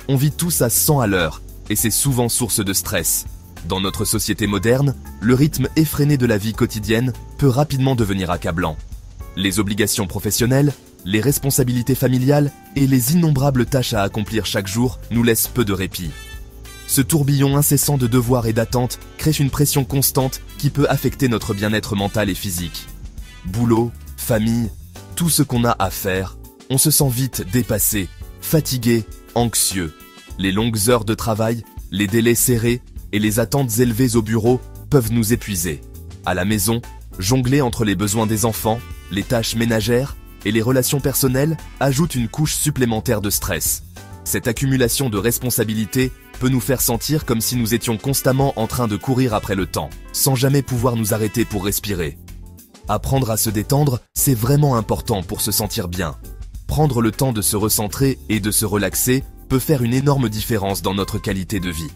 On vit tous à 100 à l'heure, et c'est souvent source de stress. Dans notre société moderne, le rythme effréné de la vie quotidienne peut rapidement devenir accablant. Les obligations professionnelles, les responsabilités familiales et les innombrables tâches à accomplir chaque jour nous laissent peu de répit. Ce tourbillon incessant de devoirs et d'attentes crée une pression constante qui peut affecter notre bien-être mental et physique. Boulot, famille, tout ce qu'on a à faire, on se sent vite dépassé, fatigué, anxieux. Les longues heures de travail, les délais serrés et les attentes élevées au bureau peuvent nous épuiser. À la maison, jongler entre les besoins des enfants, les tâches ménagères et les relations personnelles ajoute une couche supplémentaire de stress. Cette accumulation de responsabilités peut nous faire sentir comme si nous étions constamment en train de courir après le temps, sans jamais pouvoir nous arrêter pour respirer. Apprendre à se détendre, c'est vraiment important pour se sentir bien. Prendre le temps de se recentrer et de se relaxer peut faire une énorme différence dans notre qualité de vie.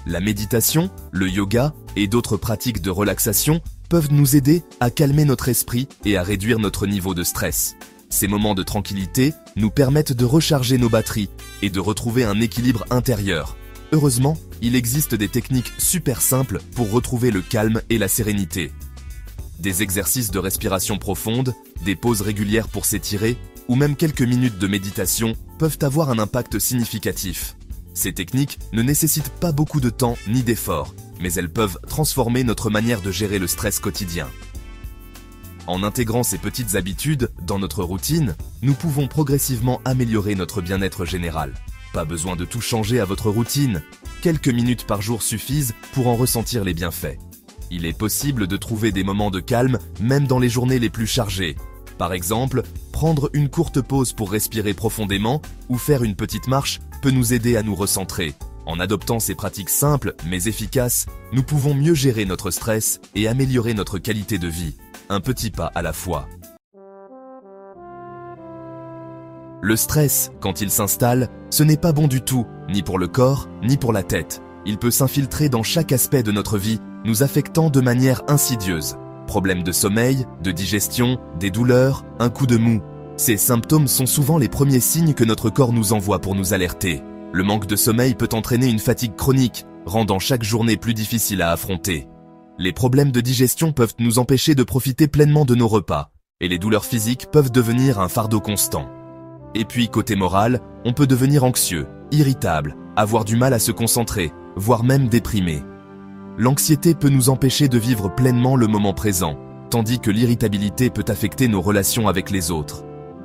La méditation, le yoga et d'autres pratiques de relaxation peuvent nous aider à calmer notre esprit et à réduire notre niveau de stress. Ces moments de tranquillité nous permettent de recharger nos batteries et de retrouver un équilibre intérieur. Heureusement, il existe des techniques super simples pour retrouver le calme et la sérénité. Des exercices de respiration profonde, des pauses régulières pour s'étirer, ou même quelques minutes de méditation peuvent avoir un impact significatif. Ces techniques ne nécessitent pas beaucoup de temps ni d'effort, mais elles peuvent transformer notre manière de gérer le stress quotidien. En intégrant ces petites habitudes dans notre routine, nous pouvons progressivement améliorer notre bien-être général. Pas besoin de tout changer à votre routine. Quelques minutes par jour suffisent pour en ressentir les bienfaits. Il est possible de trouver des moments de calme même dans les journées les plus chargées. Par exemple, prendre une courte pause pour respirer profondément ou faire une petite marche peut nous aider à nous recentrer. En adoptant ces pratiques simples mais efficaces, nous pouvons mieux gérer notre stress et améliorer notre qualité de vie. Un petit pas à la fois. Le stress, quand il s'installe, ce n'est pas bon du tout, ni pour le corps, ni pour la tête. Il peut s'infiltrer dans chaque aspect de notre vie, nous affectant de manière insidieuse. Problèmes de sommeil, de digestion, des douleurs, un coup de mou. Ces symptômes sont souvent les premiers signes que notre corps nous envoie pour nous alerter. Le manque de sommeil peut entraîner une fatigue chronique, rendant chaque journée plus difficile à affronter. Les problèmes de digestion peuvent nous empêcher de profiter pleinement de nos repas, et les douleurs physiques peuvent devenir un fardeau constant. Et puis côté moral, on peut devenir anxieux, irritable, avoir du mal à se concentrer, voire même déprimé. L'anxiété peut nous empêcher de vivre pleinement le moment présent, tandis que l'irritabilité peut affecter nos relations avec les autres.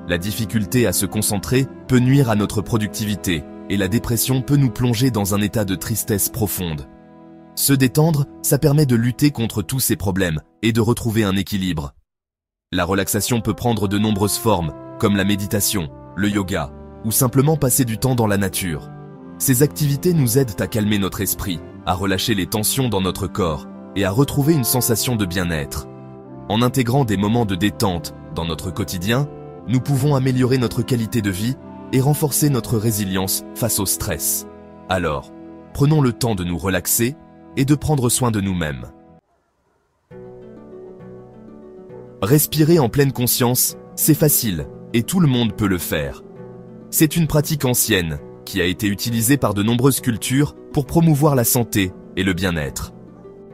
La difficulté à se concentrer peut nuire à notre productivité, et la dépression peut nous plonger dans un état de tristesse profonde. Se détendre, ça permet de lutter contre tous ces problèmes et de retrouver un équilibre. La relaxation peut prendre de nombreuses formes, comme la méditation, le yoga, ou simplement passer du temps dans la nature. Ces activités nous aident à calmer notre esprit, à relâcher les tensions dans notre corps et à retrouver une sensation de bien-être. En intégrant des moments de détente dans notre quotidien, nous pouvons améliorer notre qualité de vie et renforcer notre résilience face au stress. Alors, prenons le temps de nous relaxer et de prendre soin de nous-mêmes. Respirer en pleine conscience, c'est facile et tout le monde peut le faire. C'est une pratique ancienne qui a été utilisée par de nombreuses cultures pour promouvoir la santé et le bien-être.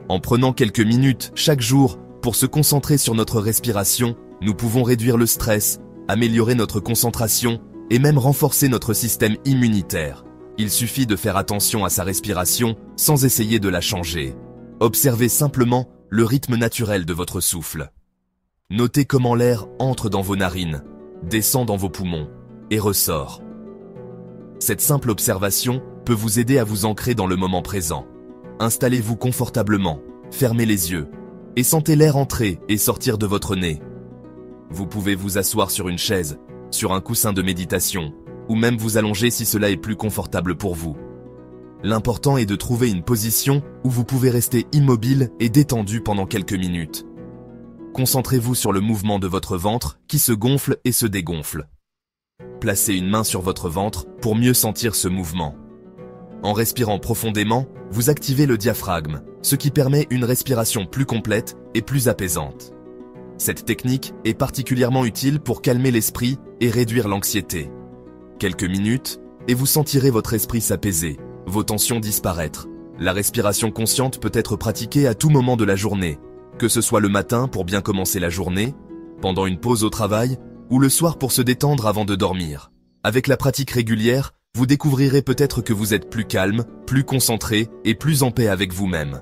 En prenant quelques minutes chaque jour pour se concentrer sur notre respiration, nous pouvons réduire le stress, améliorer notre concentration et même renforcer notre système immunitaire. Il suffit de faire attention à sa respiration sans essayer de la changer. Observez simplement le rythme naturel de votre souffle. Notez comment l'air entre dans vos narines, descend dans vos poumons et ressort. Cette simple observation peut vous aider à vous ancrer dans le moment présent. Installez-vous confortablement, fermez les yeux et sentez l'air entrer et sortir de votre nez. Vous pouvez vous asseoir sur une chaise, sur un coussin de méditation, ou même vous allonger si cela est plus confortable pour vous. L'important est de trouver une position où vous pouvez rester immobile et détendu pendant quelques minutes. Concentrez-vous sur le mouvement de votre ventre qui se gonfle et se dégonfle. Placez une main sur votre ventre pour mieux sentir ce mouvement. En respirant profondément, vous activez le diaphragme, ce qui permet une respiration plus complète et plus apaisante. Cette technique est particulièrement utile pour calmer l'esprit et réduire l'anxiété. Quelques minutes, et vous sentirez votre esprit s'apaiser, vos tensions disparaître. La respiration consciente peut être pratiquée à tout moment de la journée, que ce soit le matin pour bien commencer la journée, pendant une pause au travail, ou le soir pour se détendre avant de dormir. Avec la pratique régulière, vous découvrirez peut-être que vous êtes plus calme, plus concentré et plus en paix avec vous-même.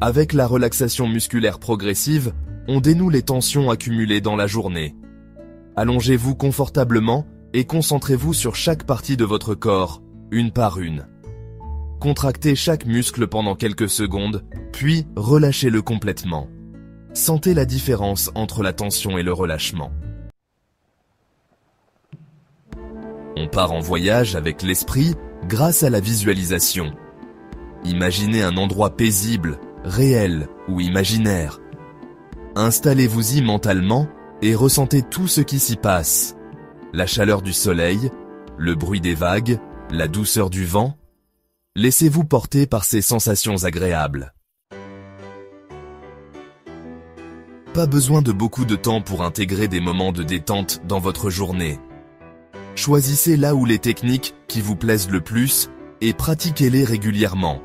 Avec la relaxation musculaire progressive, on dénoue les tensions accumulées dans la journée. Allongez-vous confortablement et concentrez-vous sur chaque partie de votre corps, une par une. Contractez chaque muscle pendant quelques secondes, puis relâchez-le complètement. Sentez la différence entre la tension et le relâchement. On part en voyage avec l'esprit grâce à la visualisation. Imaginez un endroit paisible, réel ou imaginaire. Installez-vous-y mentalement et ressentez tout ce qui s'y passe. La chaleur du soleil, le bruit des vagues, la douceur du vent. Laissez-vous porter par ces sensations agréables. Pas besoin de beaucoup de temps pour intégrer des moments de détente dans votre journée. Choisissez là où les techniques qui vous plaisent le plus et pratiquez-les régulièrement.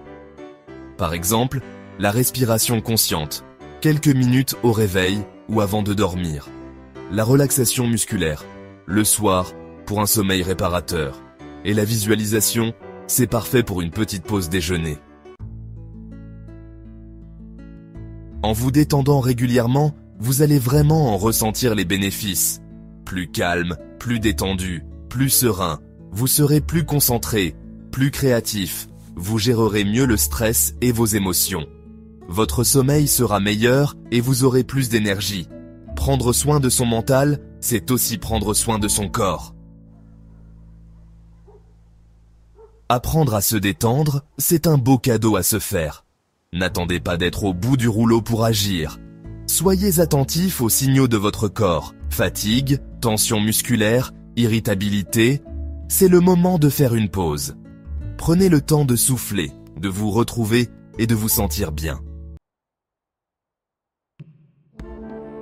Par exemple, la respiration consciente, quelques minutes au réveil ou avant de dormir. La relaxation musculaire, le soir pour un sommeil réparateur. Et la visualisation, c'est parfait pour une petite pause déjeuner. En vous détendant régulièrement, vous allez vraiment en ressentir les bénéfices. Plus calme, plus détendu, plus serein, vous serez plus concentré, plus créatif, vous gérerez mieux le stress et vos émotions. Votre sommeil sera meilleur et vous aurez plus d'énergie. Prendre soin de son mental, c'est aussi prendre soin de son corps. Apprendre à se détendre, c'est un beau cadeau à se faire. N'attendez pas d'être au bout du rouleau pour agir. Soyez attentif aux signaux de votre corps. Fatigue, tension musculaire, irritabilité. C'est le moment de faire une pause. Prenez le temps de souffler, de vous retrouver et de vous sentir bien.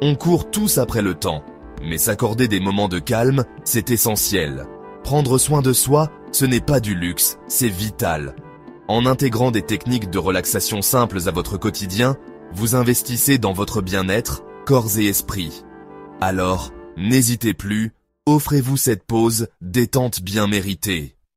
On court tous après le temps, mais s'accorder des moments de calme, c'est essentiel. Prendre soin de soi, ce n'est pas du luxe, c'est vital. En intégrant des techniques de relaxation simples à votre quotidien, vous investissez dans votre bien-être, corps et esprit. Alors, n'hésitez plus, offrez-vous cette pause détente bien méritée.